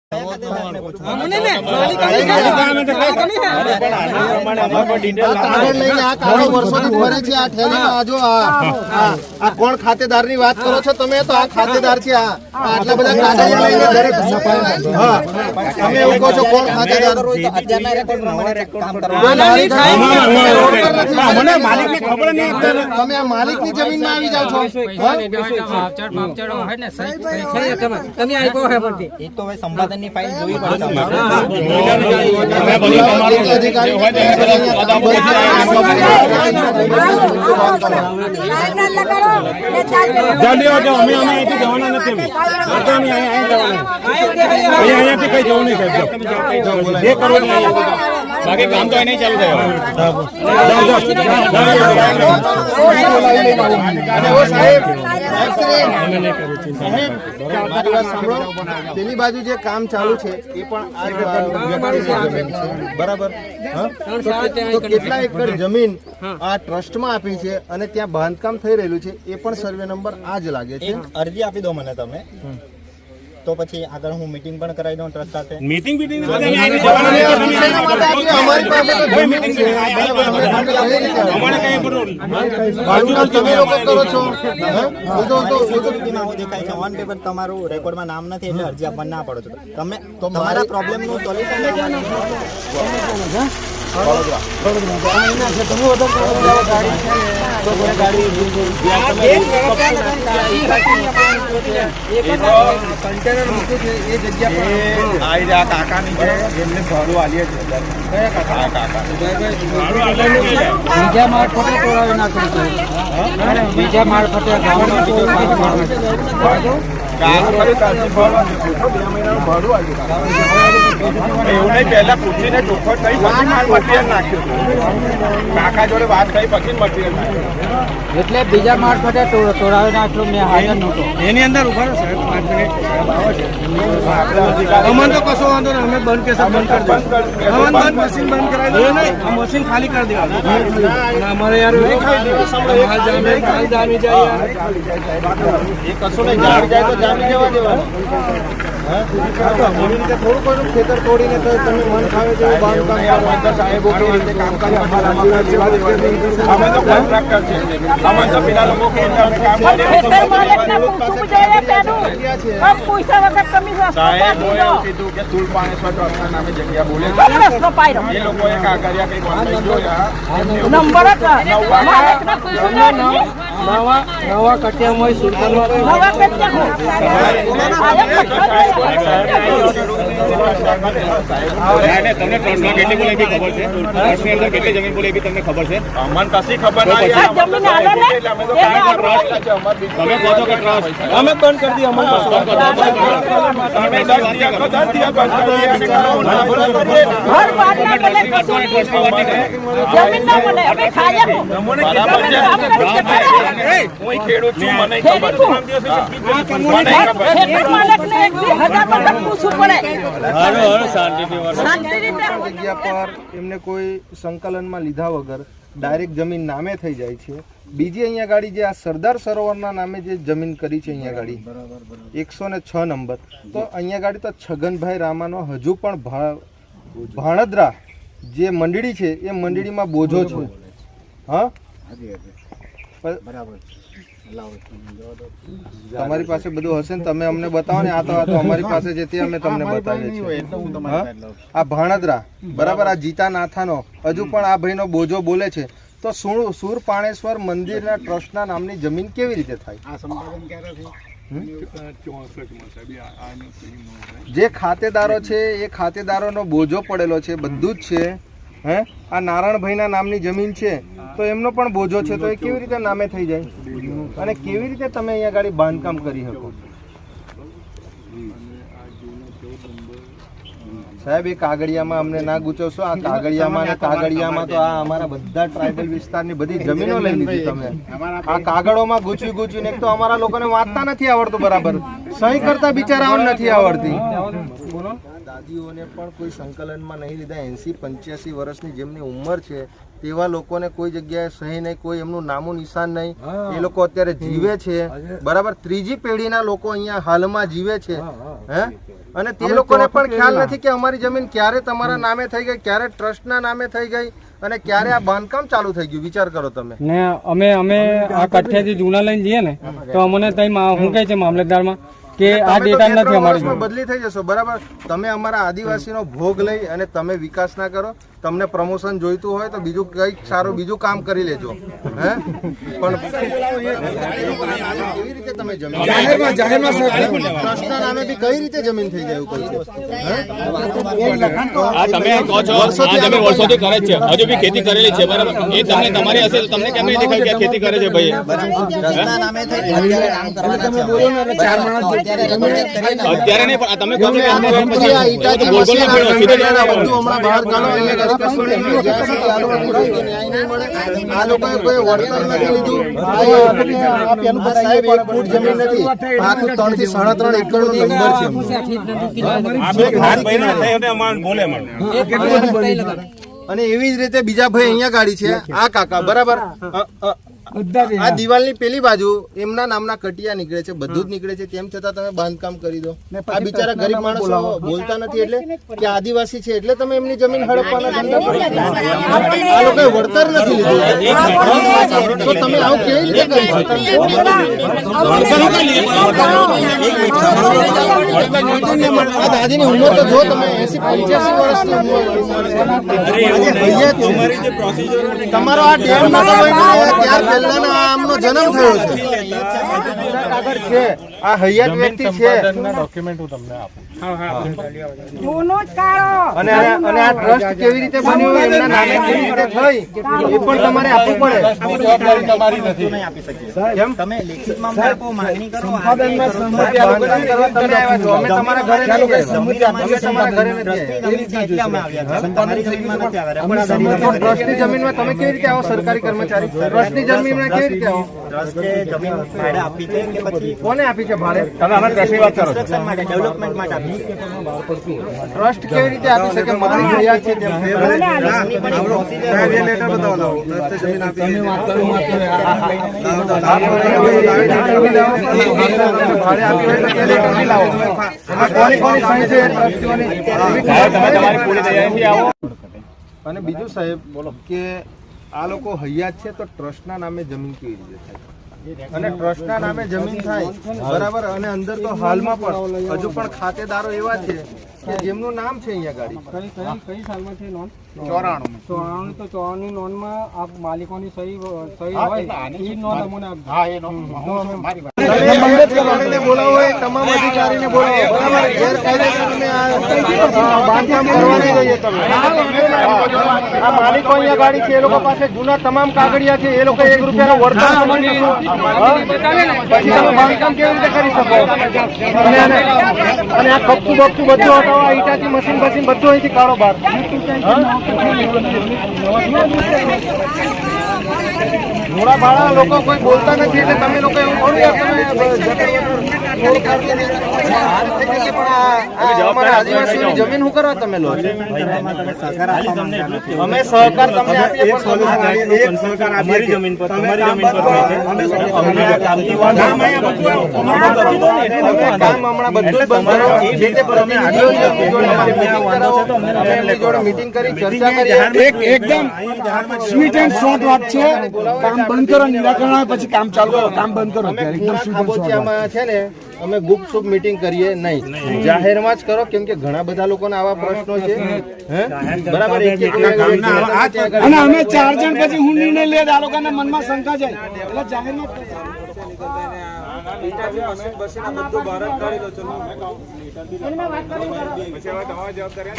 કોણ ખાતેદાર ની વાત કરો છો તમે? તો આ ખાતેદાર છે. આટલા બધા કાગળિયા લઈને તમે એવું કહો છો કોણ ખાતેદાર? તમે આ માલિક ની જમીન માં આવી જાવ છો. સંપાદન ની ફાઇલ જોવી પડે. બાકી કામ તો નહીં ચાલુ થયું. પેલી બાજુ જે કામ ચાલુ છે એ પણ બરાબર. તો કેટલા એકર જમીન આ ટ્રસ્ટમાં આપી છે અને ત્યાં બાંધકામ થઈ રહેલું છે એ પણ સર્વે નંબર આ જ લાગે છે. અરજી આપી દો મને તમે, તો પછી આગળ હું મીટિંગ પણ કરાવી દઉં ટ્રસ્ટ સાથે. મીટિંગ તમે લોકો કરો છો. દેખાય છે ઓન પેપર તમારું રેકોર્ડમાં નામ નથી એટલે અરજી આપવા ના પડો છો. તમે તમારા પ્રોબ્લેમ નું સોલ્યુશન લેવાનું કાકાની છે એમને ભાડું આલીએ છે. કયા કાકા? બીજા મારફતે તોડાવી નાખ્યું છે. બીજા મારફતે એવું નહીં, પહેલા પૂછીને ચોખવટ કરી પછી માલ મટીરિયલ નાખ્યું. કાકા જોડે વાત થઈ પછી મટીરિયલ નાખ્યું. એટલે બીજા મારફતે તોડાવી નાખ્યું. મેં હાજર નહોતો એની અંદર ઉભા રહો સાહેબ, 5 મિનિટ. અમને તો કશો વાંધો નહીં, અમે બંધ કેસ બંધ કરી દઈશું. મશીન બંધ કરાવી દો. આ મશીન ખાલી કરી દેવાનું. અમારે યાર માલ જામી જાય. એ કશું નહીં, જામી જાય તો જામી જવા દેવાનું. થોડું કોઈ ખેતર તોડીને તો તમે મન ખાવે છે બાંધકામ સાહેબો કામ કરે. અમે તો કોન્ટ્રાક્ટર છે, અમે તો પેલા લોકો સાહેબ એવું કીધું કે સુલ પાણેશ્વર ટ્રસ્ટના નામે જગ્યા બોલે એ લોકોએ કાગળિયા કઈ નવા કટિયામાં સુલતાનમાં તમને ટ્રસ્ટમાં કેટલી બોલે બી ખબર છે? ટ્રસ્ટની અંદર કેટલી જમીન બોલે બી તમને ખબર છે? અમને કશી ખબર નહીં. તમે કહો છો કે ટ્રસ્ટ અમે બંધ કરી દઈએ. હું ખેડૂત છું, મને ખબર જગ્યા પર એમને કોઈ સંકલનમાં લીધા વગર ડાયરેક્ટ જમીન નામે થઈ જાય છે. બીજી અહીંયા ગાડી જે આ સરદાર સરોવરના નામે જે જમીન કરી છે અહીંયા ગાડી 106 નંબર, તો અહીંયા ગાડી તો છગનભાઈ રામાનો હજુ પણ ભાણદરા જે મંડળી છે એ મંડળીમાં બોજો છે. હા તમારી પાસે બધું હશે ને, તમે અમને બતાવો ને. આ તો અમારી પાસે જે તે અમે તમને બતાવીએ છીએ. આ ભાણદરા બરાબર, આ જીતા નાથાનો હજુ પણ આ ભાઈનો બોજો બોલે છે. તો સુર પાણેશ્વર મંદિરના ટ્રસ્ટના નામની જમીન કેવી રીતે થાય? જે ખાતેદારો છે એ ખાતેદારોનો બોજો પડેલો છે, બધું જ છે. હે આ નારાયણભાઈના નામની જમીન છે તો એમનો પણ બોજો છે, તો એ કેવી રીતે નામે થઈ જાય? અને કેવી રીતે તમે અહીંયા ગાડી બાંધકામ કરી શકો? સાહેબ એ કાગળિયામાં અમને ના ગુચવશો. આ કાગળિયામાં તો આ અમારા બધા ટ્રાઇબલ વિસ્તારની બધી જમીનો લઈ લીધી તમે. આ કાગળોમાં ગૂંચવીને એક તો અમારા લોકોને વાંચતા નથી આવડતું બરાબર, સહી કરતા બિચારાઓને નથી આવડતી. બોલો. દાદીઓને પણ કોઈ સંકલનમાં નહીં લીધા. 80-85 વર્ષની જેમની ઉંમર છે તેવા લોકોને કોઈ જગ્યાએ સહી નહીં, કોઈ એમનું નામું નિશાન નહીં. એ લોકો અત્યારે જીવે છે, બરાબર. ત્રીજી પેઢીના લોકો અહીંયા હાલમાં જીવે છે, હે. અને તે લોકોને પણ ખ્યાલ નથી કે અમારી જમીન ક્યારે તમારા નામે થઈ ગઈ, ક્યારે ટ્રસ્ટના નામે થઈ ગઈ અને ક્યારે આ બાંધકામ ચાલુ થઈ ગયું. વિચાર કરો તમે. ને અમે આ કઠિયાથી જૂના લઈને જઈએ ને તો અમને ત્યાં શું કહે છે મામલતદારમાં કે આ ડેટા નથી અમારી. બદલી થઈ જશો, બરાબર. તમે અમારા આદિવાસીનો ભોગ લઈ અને તમે વિકાસ ના કરો, તમને પ્રમોશન જોઈતું હોય તો બીજું કંઈક સારું બીજું કામ કરી લેજો, હે. પણ કેવી રીતે તમે જમીન ટ્રસ્ટના નામે બી કઈ રીતે જમીન થઈ જાય એવું કહ્યું, આ તમે કહો છો આ તમે વર્ષોથી કરે છે, હજુ બી ખેતી કરેલી છે, બરાબર. એ તમને તમારી હશે તો તમને કેમ નહીં દેખાય કે આ ખેતી કરે છે ભાઈ? ટ્રસ્ટના નામે થઈ અત્યારે કામ કરવાના છે. અત્યારે નહીં, પણ તમે કહો છો કે આ ઈટાચી મશીન આ કંટેનર આ બધું હમણાં બહાર કાઢો. અહીંયા કશું નહીં. જ્યાં સુધી આ લોકોને ન્યાય નહીં મળે, આ લોકોએ કોઈ વળતર નથી લીધું. આ સાહેબ 1 ફૂટ જમીન નથી, આખું 3 થી 3.5 એકરનો નંબર છે. અને એવી જ રીતે બીજા ભાઈ અહીંયા ગાડી છે, આ કાકા, બરાબર. આ દિવાલની પેલી બાજુ એમના નામના કટિયા નીકળે છે, બધું જ નીકળે છે, તેમ છતાં તમે બાંધકામ કરી દો. આ બિચારા ગરીબ માણસો બોલતા નથી એટલે કે આદિવાસી છે એટલે તમે એમની જમીન હડપવાના ધંધા કરો. આ લોકોએ વળતર નથી લીધું તો તમે આવું કેવી રીતે કરી શકો? આ દાદીની ઉંમર તો જો તમે 80-85 વર્ષની ઉંમર. તમારો આ ડેમ ત્યાર પહેલાનો આમનો જન્મ થયો છે. કાગળ છે, આ હૈયાત વ્યક્તિ છે. અને આ ટ્રસ્ટ કેવી રીતે બન્યું, એમના નામે કેવી રીતે થઈ, એ પણ તમારે આપવું પડે. તમારી નથી નહીં આપી શકીએ. કેમ તમે લેખિતમાં અમને આપો, માંગણી કરો. બાંધકામ કરવા તમે આવ્યા છો, અમે તમારા ઘરે નથી આવ્યા. અમે તમારા ઘરે નથી આવ્યા. ટ્રસ્ટની જમીનમાં તમે કેવી રીતે આવો? સરકારી કર્મચારી ટ્રસ્ટની જમીનમાં કેવી રીતે આવો? ટ્રસ્ટે જમીન ભાડે આપી છે કે પછી કોને આપી છે ભાડે? કન્સ્ટ્રક્શન માટે, ડેવલપમેન્ટ માટે આપી છે. ટ્રસ્ટ કેવી રીતે આપી શકે? મારી હૈયાત છે તેમ. અને બીજું સાહેબ કે આ લોકો હૈયાત છે તો ટ્રસ્ટના નામે જમીન કેવી રીતે થાય? અને ટ્રસ્ટના નામે જમીન થાય, બરાબર. અને અંદર તો હાલમાં પણ હજુ પણ ખાતેદારો એવા છે કે જેમનું નામ છે અહીંયા ગાડી પર. કઈ સાલમાં છે નોંધ? 94 તો 94 નોંધમાં આ માલિકોની સહી હોય એ નોંધ અમને આપજો. તમે બોલાવો, એ તમામ અધિકારીને બોલાવો, બરાબર. ગેરકાયદેસર અમે આ બાંધકામ કરવા નહીં દઈએ. તમે આ માલિકો અહીંયા ગાડી છે, એ લોકો પાસે જૂના તમામ કાગળિયા છે, એ લોકો 1 રૂપિયાનો વળતર પછી તમે બાંધકામ કેવી રીતે કરી શકો? અને આ કપચું બપચું બધું હટાવો, આ ઈટાચી મશીન બધું અહીંથી કાઢો બહાર. મોડા ભાડા લોકો કોઈ બોલતા નથી એટલે તમે લોકો એવું બોલો યાર. અમારા આદિવાસીઓની જમીન શું કરવા તમે લો? અમે સહકાર તમને આપીએ કામ હમણાં બધું જ બંધ કરો. જે તે પ્રતિનિધિઓ જોડે મીટિંગ કરી ચર્ચા કરી. એકદમ સ્વીટ એન્ડ શોર્ટ વાત છે. કામ બંધ કરો, નિરાકરણ આવે પછી કામ ચાલુ કરો. કામ બંધ કરો. અમે ખાબોચિયામાં છે ને અમે ગુપચુપ મીટિંગ કરીએ નહીં, જાહેરમાં જ કરો. કેમ કે ઘણા બધા લોકોના આવા પ્રશ્નો છે, હે, બરાબર. અને અમે 4 જણ પછી હું નિર્ણય લે, આ લોકોના મનમાં શંકા જાય એટલે જાહેરમાં જવાબદારી